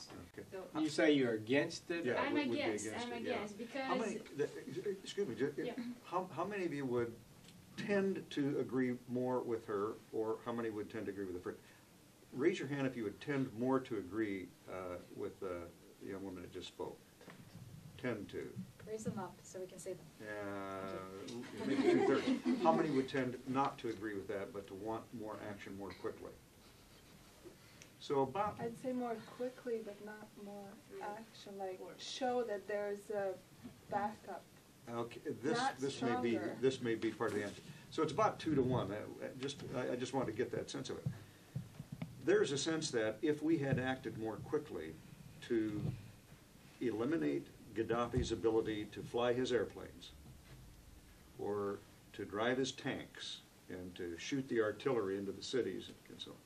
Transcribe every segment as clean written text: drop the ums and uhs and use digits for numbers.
Yes. Okay. So, You say you're against it? Yeah, I'm would be against. against I'm it, yeah. against because How many, excuse me, Yeah. how many of you would tend to agree more with her, or how many would tend to agree with her? Raise your hand if you would tend more to agree with the young woman that just spoke. Tend to. Raise them up so we can see them. Maybe 2/3. How many would tend not to agree with that, but to want more action more quickly? So about, I'd say more quickly, but not more action, like show that there's a backup. okay, Not stronger. this may be part of the answer. So it's about 2 to 1. I just want to get that sense of it. There's a sense that if we had acted more quickly to eliminate Gaddafi's ability to fly his airplanes, or to drive his tanks, and to shoot the artillery into the cities and so on,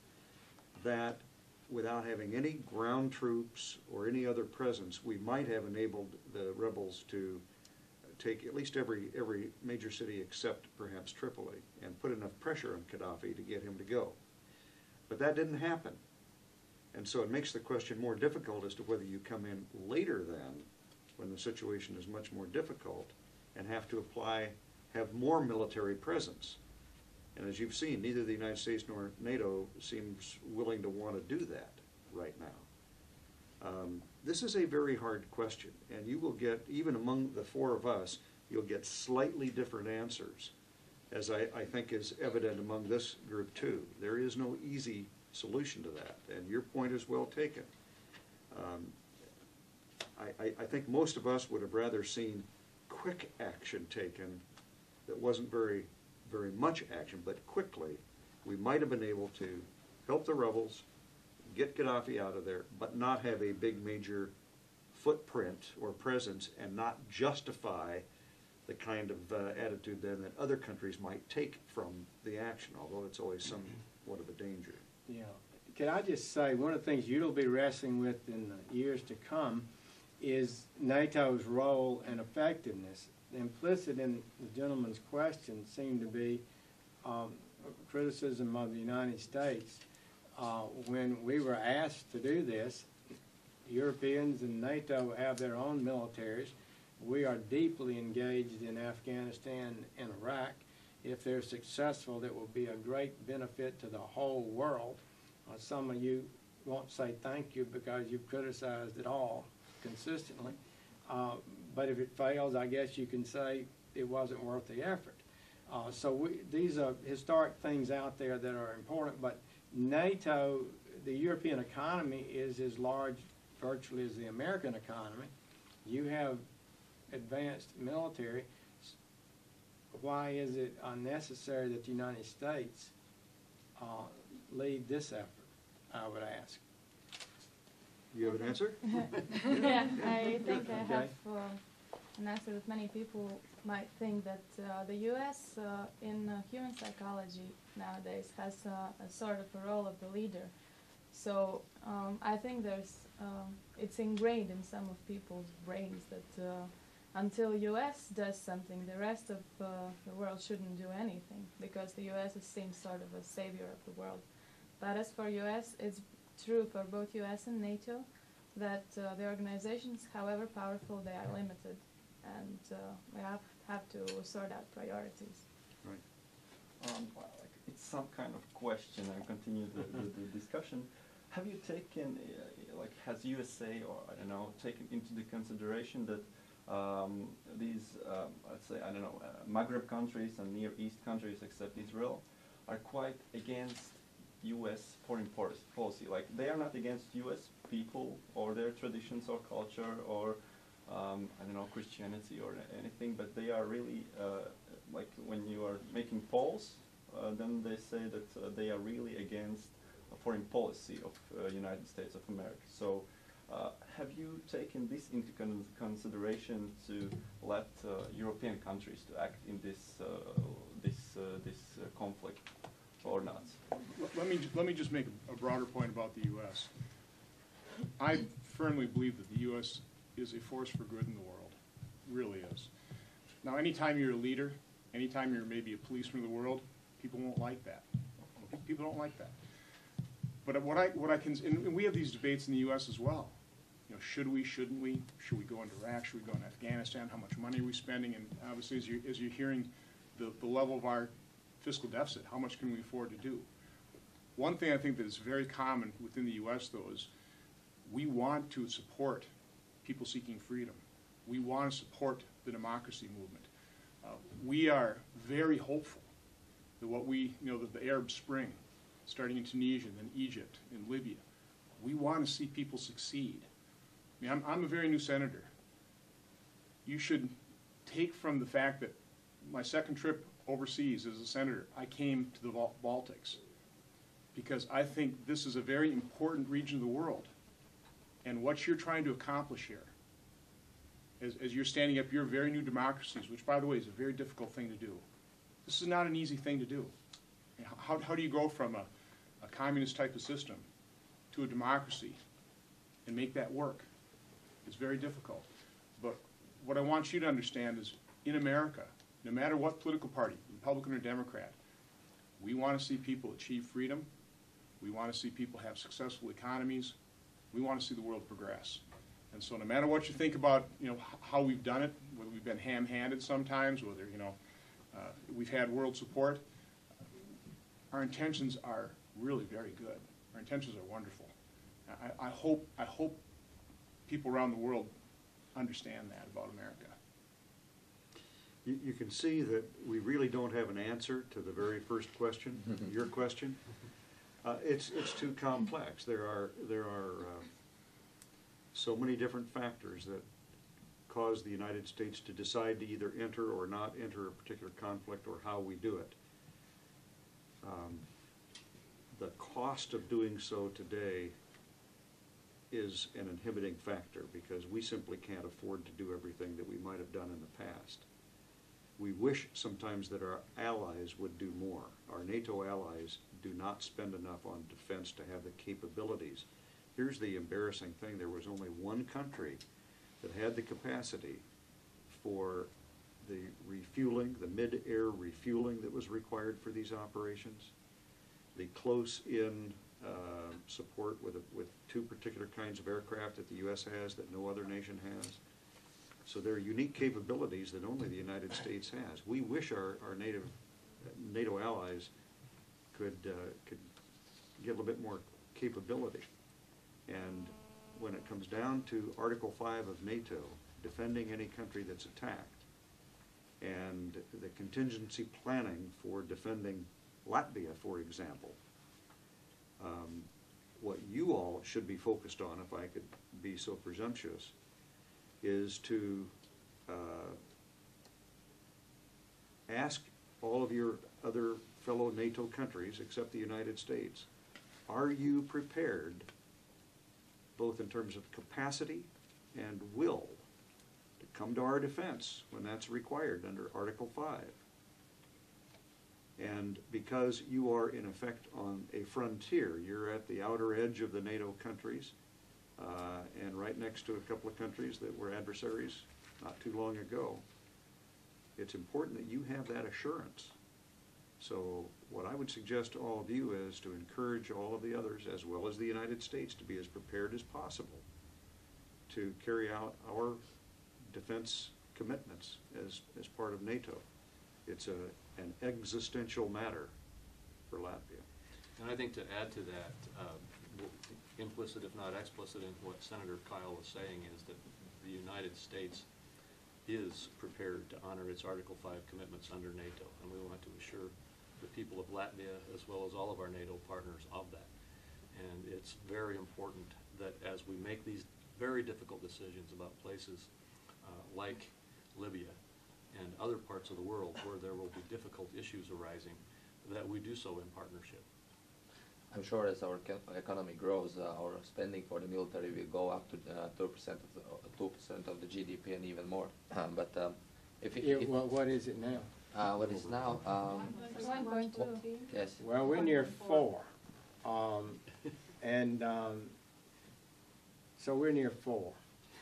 that without having any ground troops or any other presence, we might have enabled the rebels to take at least every major city except perhaps Tripoli, and put enough pressure on Gaddafi to get him to go. But that didn't happen. And so it makes the question more difficult as to whether you come in later then, when the situation is much more difficult, and have to have more military presence. And as you've seen, neither the United States nor NATO seems willing to want to do that right now. This is a very hard question, and you will get, even among the 4 of us, you'll get slightly different answers, as I think is evident among this group too. There is no easy solution to that, and your point is well taken. I think most of us would have rather seen quick action taken that wasn't very much action, but quickly. We might have been able to help the rebels, get Gaddafi out of there, but not have a big major footprint or presence, and not justify the kind of attitude then that other countries might take from the action, although it's always somewhat of a danger. Yeah. Can I just say, one of the things you'll be wrestling with in the years to come is NATO's role and effectiveness. Implicit in the gentleman's question seemed to be criticism of the United States. When we were asked to do this, Europeans and NATO have their own militaries. We are deeply engaged in Afghanistan and Iraq. If they're successful, that will be a great benefit to the whole world. Some of you won't say thank you because you've criticized it all consistently. But if it fails, I guess you can say it wasn't worth the effort. So these are historic things out there that are important, but NATO, the European economy is as large virtually as the American economy. You have advanced military. Why is it unnecessary that the United States lead this effort, I would ask? You have an answer? Yeah, I think I have an answer that many people might think that the U.S. In human psychology nowadays has a sort of a role of the leader. So I think it's ingrained in some of people's brains that until U.S. does something, the rest of the world shouldn't do anything, because the U.S. is seen sort of a savior of the world. But as for U.S., it's true for both U.S. and NATO that the organizations, however powerful, they are limited, and we have to sort out priorities. Right. Well, it's some kind of question. I continue the discussion. Have you taken, has USA, or I don't know, taken into the consideration that these, let's say, I don't know, Maghreb countries and Near East countries, except Israel, are quite against U.S. foreign policy? Like, they are not against U.S. people or their traditions or culture or, I don't know, Christianity or anything, but they are really, like, when you are making polls, then they say that they are really against a foreign policy of United States of America. So have you taken this into consideration to let European countries to act in this conflict or not? Let me just make a broader point about the U.S. I firmly believe that the U.S. is a force for good in the world, really is. Now, anytime you're a leader, anytime you're maybe a policeman of the world, people won't like that. People don't like that. But what I can, and we have these debates in the U.S. as well. You know, should we, shouldn't we? Should we go into Iraq? Should we go into Afghanistan? How much money are we spending? And obviously, as you're hearing the level of our fiscal deficit, how much can we afford to do? One thing I think that is very common within the U.S., though, is we want to support people seeking freedom. We want to support the democracy movement. We are very hopeful that that the Arab Spring, starting in Tunisia, then Egypt, and Libya, we want to see people succeed. I mean, I'm a very new senator. You should take from the fact that my second trip overseas as a senator, I came to the Baltics, because I think this is a very important region of the world. And what you're trying to accomplish here, as you're standing up your very new democracies, which, by the way, is a very difficult thing to do. This is not an easy thing to do. How do you go from a communist type of system to a democracy and make that work? It's very difficult. But what I want you to understand is, in America, no matter what political party, Republican or Democrat, we want to see people achieve freedom. We want to see people have successful economies. We want to see the world progress. And so no matter what you think about, how we've done it, whether we've been ham-handed sometimes, whether, we've had world support, our intentions are really very good. Our intentions are wonderful. I hope people around the world understand that about America. You can see that we really don't have an answer to the very first question, your question. It's too complex. There are so many different factors that cause the United States to decide to either enter or not enter a particular conflict, or how we do it. The cost of doing so today is an inhibiting factor, because we simply can't afford to do everything that we might have done in the past. We wish sometimes that our allies would do more. Our NATO allies do not spend enough on defense to have the capabilities. Here's the embarrassing thing: there was only one country that had the capacity for the refueling, the mid-air refueling that was required for these operations, the close-in support with two particular kinds of aircraft that the U.S. has that no other nation has. So there are unique capabilities that only the United States has. We wish our NATO allies could get a little bit more capability. And when it comes down to Article 5 of NATO, defending any country that's attacked, and the contingency planning for defending Latvia, for example, what you all should be focused on, if I could be so presumptuous, is to ask all of your other fellow NATO countries, except the United States, are you prepared, both in terms of capacity and will, to come to our defense when that's required under Article 5? And because you are, in effect, on a frontier, you're at the outer edge of the NATO countries, and right next to a couple of countries that were adversaries not too long ago, it's important that you have that assurance. So what I would suggest to all of you is to encourage all of the others, as well as the United States, to be as prepared as possible to carry out our defense commitments as part of NATO. It's an existential matter for Latvia. And I think to add to that, implicit if not explicit in what Senator Kyle was saying, is that the United States is prepared to honor its Article 5 commitments under NATO, and we want to assure the people of Latvia, as well as all of our NATO partners, of that. And it's very important that as we make these very difficult decisions about places like Libya and other parts of the world where there will be difficult issues arising, that we do so in partnership. I'm sure as our economy grows, our spending for the military will go up to 2% of the GDP and even more. But what is it now? What is now? 1.2. Yes. Well, we're near 4. So we're near 4.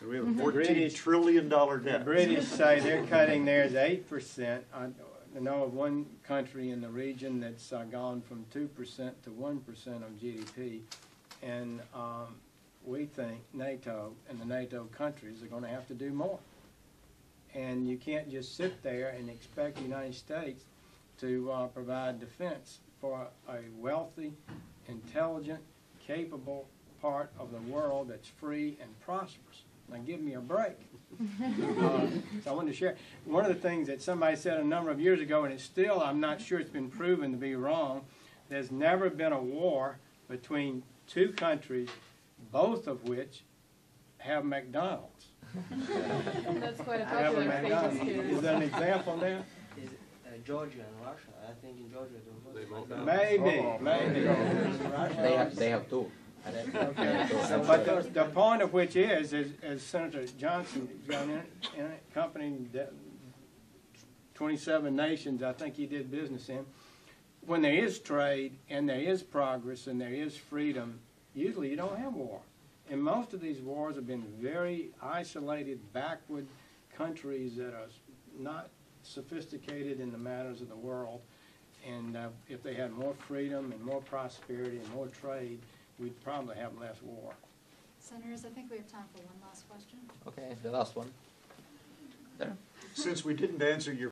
And we have a $14 trillion The debt. British say they're cutting theirs 8%. I know of one country in the region that's gone from 2% to 1% of GDP. And we think NATO and the NATO countries are going to have to do more. And you can't just sit there and expect the United States to provide defense for a wealthy, intelligent, capable part of the world that's free and prosperous. Now give me a break. So I wanted to share. One of the things that somebody said a number of years ago, and it's still, I'm not sure it's been proven to be wrong, there's never been a war between two countries, both of which have McDonald's. That's quite a Have a popular phrase McDonald's. here. Is there an example there? Is Georgia and Russia? I think in Georgia They both have. Maybe, Uh-oh. maybe. They have two. Okay, but the point of which is, as Senator Johnson got in it, accompanying 27 nations, I think he did business in, when there is trade and there is progress and there is freedom, usually you don't have war. And most of these wars have been very isolated, backward countries that are not sophisticated in the matters of the world. And if they had more freedom and more prosperity and more trade, we'd probably have less war. Senators, I think we have time for one last question. Okay, the last one. There. Since we didn't answer your